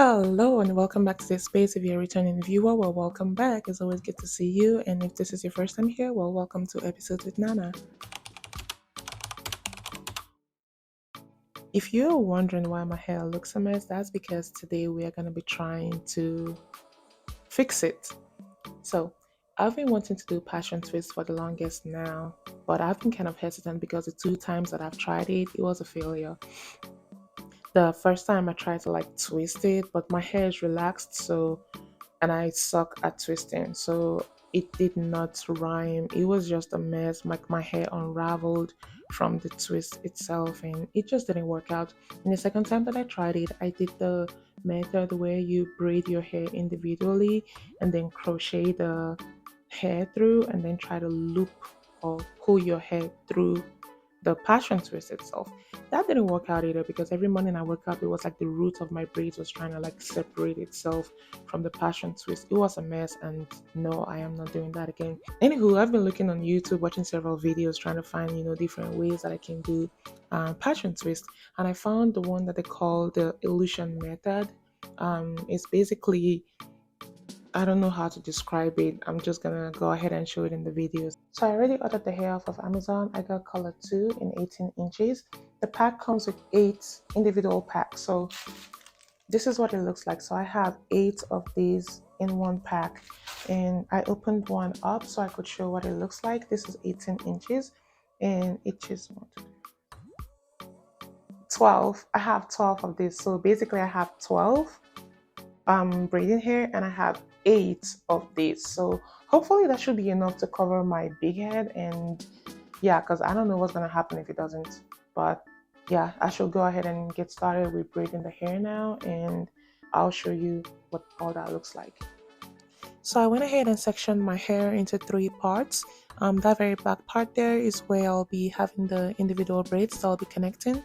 Hello and welcome back to this space. If you're a returning viewer, well, welcome back. It's always good to see you. And if this is your first time here, well, welcome to Episodes with Nana. If you're wondering why my hair looks a mess, that's because today we are going to be trying to fix it. So, I've been wanting to do passion twist for the longest now, but I've been kind of hesitant because the two times that I've tried it, it was a failure. The first time I tried to like twist it, but my hair is relaxed, so and I suck at twisting, so it did not rhyme. It was just a mess. Like my hair unraveled from the twist itself, and it just didn't work out. And the second time that I tried it, I did the method where you braid your hair individually and then crochet the hair through, and then try to loop or pull your hair through the passion twist itself. That didn't work out either because every morning I woke up, it was like the root of my braids was trying to like separate itself from the passion twist. It was a mess, and no, I am not doing that again. Anywho, I've been looking on YouTube, watching several videos, trying to find different ways that I can do passion twist, and I found the one that they call the illusion method. It's basically, I don't know how to describe it. I'm just gonna go ahead and show it in the videos. So I already ordered the hair off of Amazon. I got color 2 in 18 inches. The pack comes with 8 individual packs. So this is what it looks like. So I have 8 of these in one pack, and I opened one up so I could show what it looks like. This is 18 inches, and it is 12. I have 12 of these. So basically I have 12 braiding hair, and I have 8 of these, so hopefully that should be enough to cover my big head. And yeah, because I don't know what's gonna happen if it doesn't, but yeah, I should go ahead and get started with braiding the hair now, and I'll show you what all that looks like. So I went ahead and sectioned my hair into 3 parts. That very black part there is where I'll be having the individual braids that I'll be connecting.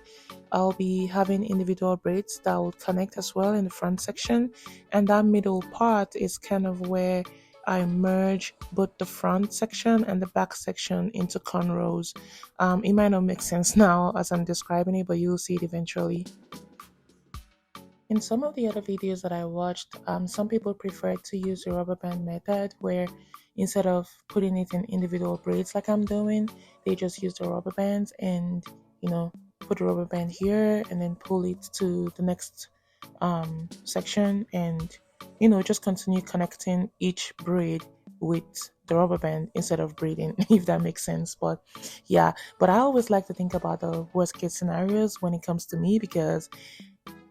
I'll be having individual braids that will connect as well in the front section. And that middle part is kind of where I merge both the front section and the back section into cornrows. It might not make sense now as I'm describing it, but you'll see it eventually. In some of the other videos that I watched, some people prefer to use the rubber band method where instead of putting it in individual braids like I'm doing, they just use the rubber bands and, put the rubber band here and then pull it to the next section and, just continue connecting each braid with the rubber band instead of braiding, if that makes sense. But yeah, but I always like to think about the worst case scenarios when it comes to me because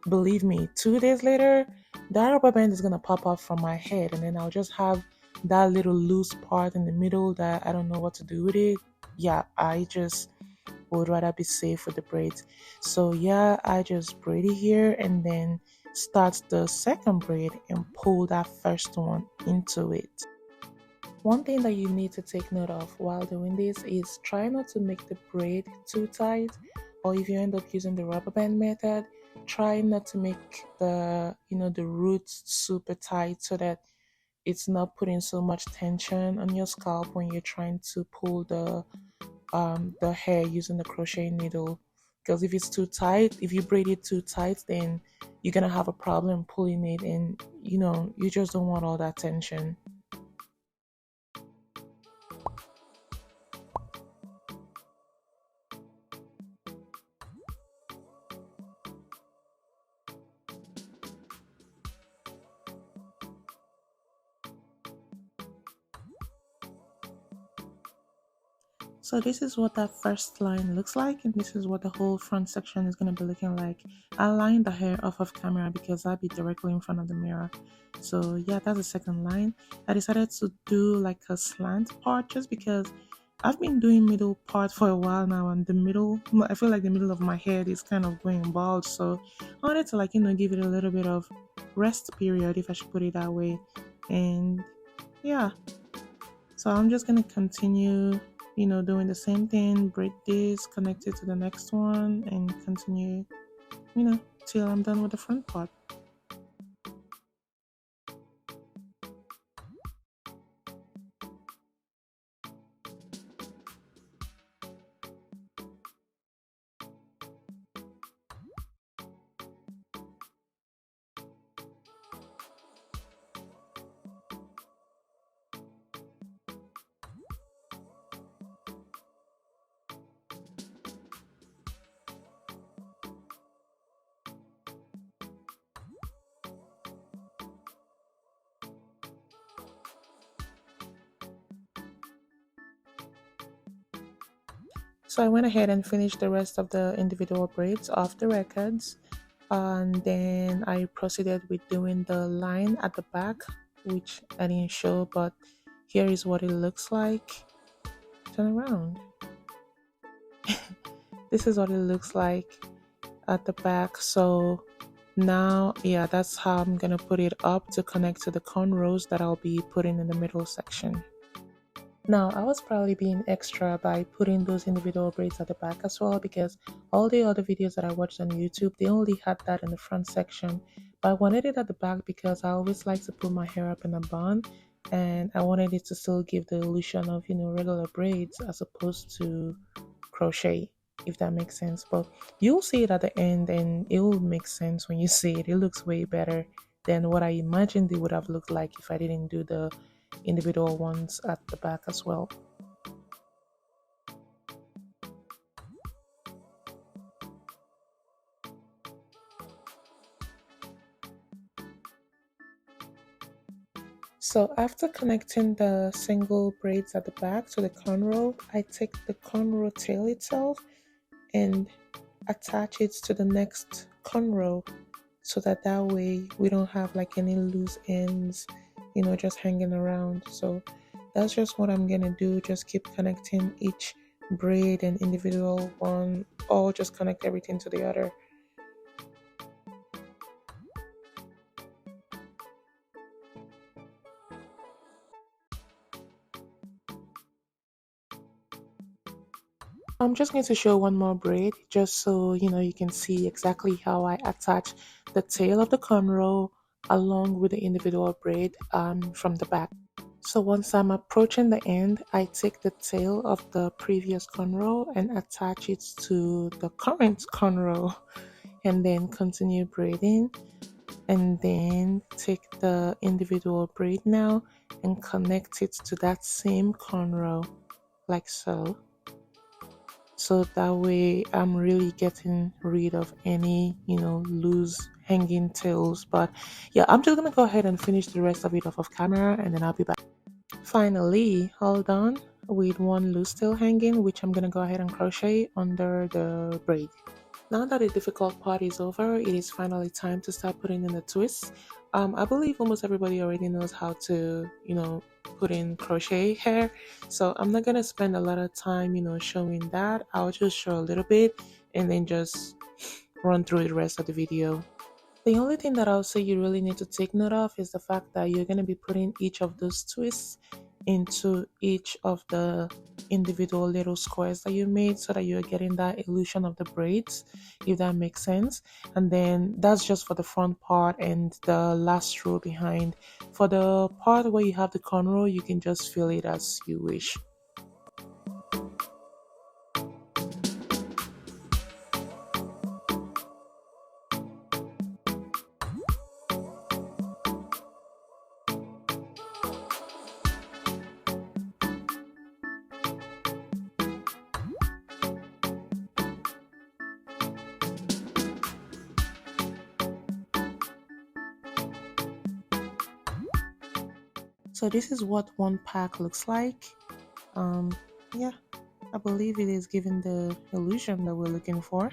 believe me, 2 days later, that rubber band is gonna pop off from my head, and then I'll just have that little loose part in the middle that I don't know what to do with it. Yeah, I just would rather be safe with the braids. So yeah, I just braid it here and then start the second braid and pull that first one into it. One thing that you need to take note of while doing this is try not to make the braid too tight, or if you end up using the rubber band method, try not to make the roots super tight so that it's not putting so much tension on your scalp when you're trying to pull the hair using the crochet needle. Because if it's too tight, if you braid it too tight, then you're gonna have a problem pulling it, and you just don't want all that tension. So this is what that first line looks like, and this is what the whole front section is going to be looking like. I lined the hair off of camera because I'll be directly in front of the mirror. So yeah, that's the second line. I decided to do like a slant part just because I've been doing middle part for a while now, and I feel like the middle of my head is kind of going bald. So I wanted to give it a little bit of rest period, if I should put it that way. And yeah, so I'm just going to continue doing the same thing, braid this, connect it to the next one, and continue, till I'm done with the front part. So I went ahead and finished the rest of the individual braids off the records, and then I proceeded with doing the line at the back, which I didn't show, but here is what it looks like. Turn around. This is what it looks like at the back. So now, yeah, that's how I'm gonna put it up to connect to the cornrows that I'll be putting in the middle section. Now, I was probably being extra by putting those individual braids at the back as well, because all the other videos that I watched on YouTube, they only had that in the front section. But I wanted it at the back because I always like to put my hair up in a bun, and I wanted it to still give the illusion of, regular braids as opposed to crochet, if that makes sense. But you'll see it at the end and it will make sense when you see it. It looks way better than what I imagined it would have looked like if I didn't do the individual ones at the back as well. So after connecting the single braids at the back to the cornrow, I take the cornrow tail itself and attach it to the next cornrow, so that way we don't have like any loose ends, just hanging around. So that's just what I'm gonna do. Just keep connecting each braid and individual one, or just connect everything to the other. I'm just going to show one more braid just so you can see exactly how I attach the tail of the cornrow along with the individual braid from the back. So once I'm approaching the end, I take the tail of the previous cornrow and attach it to the current cornrow, and then continue braiding, and then take the individual braid now and connect it to that same cornrow like so. So that way I'm really getting rid of any loose hanging tails. But yeah, I'm just gonna go ahead and finish the rest of it off of camera, and then I'll be back. Finally, all done with one loose tail hanging, which I'm gonna go ahead and crochet under the braid. Now that the difficult part is over, it is finally time to start putting in the twists. I believe almost everybody already knows how to, put in crochet hair. So I'm not gonna spend a lot of time, showing that. I'll just show a little bit and then just run through the rest of the video. The only thing that I'll say you really need to take note of is the fact that you're going to be putting each of those twists into each of the individual little squares that you made, so that you're getting that illusion of the braids, if that makes sense. And then that's just for the front part and the last row behind. For the part where you have the cornrow, you can just fill it as you wish. So this is what one pack looks like. Yeah, I believe it is giving the illusion that we're looking for.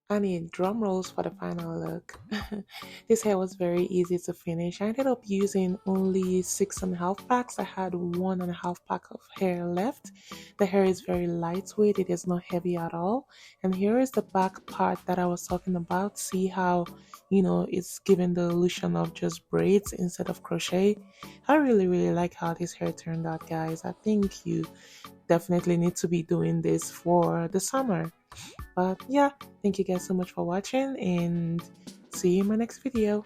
I need drum rolls for the final look. This hair was very easy to finish. I ended up using only 6.5 packs. I had 1.5 pack of hair left. The hair is very lightweight. It is not heavy at all. And here is the back part that I was talking about. See how, it's giving the illusion of just braids instead of crochet. I really, really like how this hair turned out, guys. I think you definitely need to be doing this for the summer. But yeah, thank you guys so much for watching, and see you in my next video.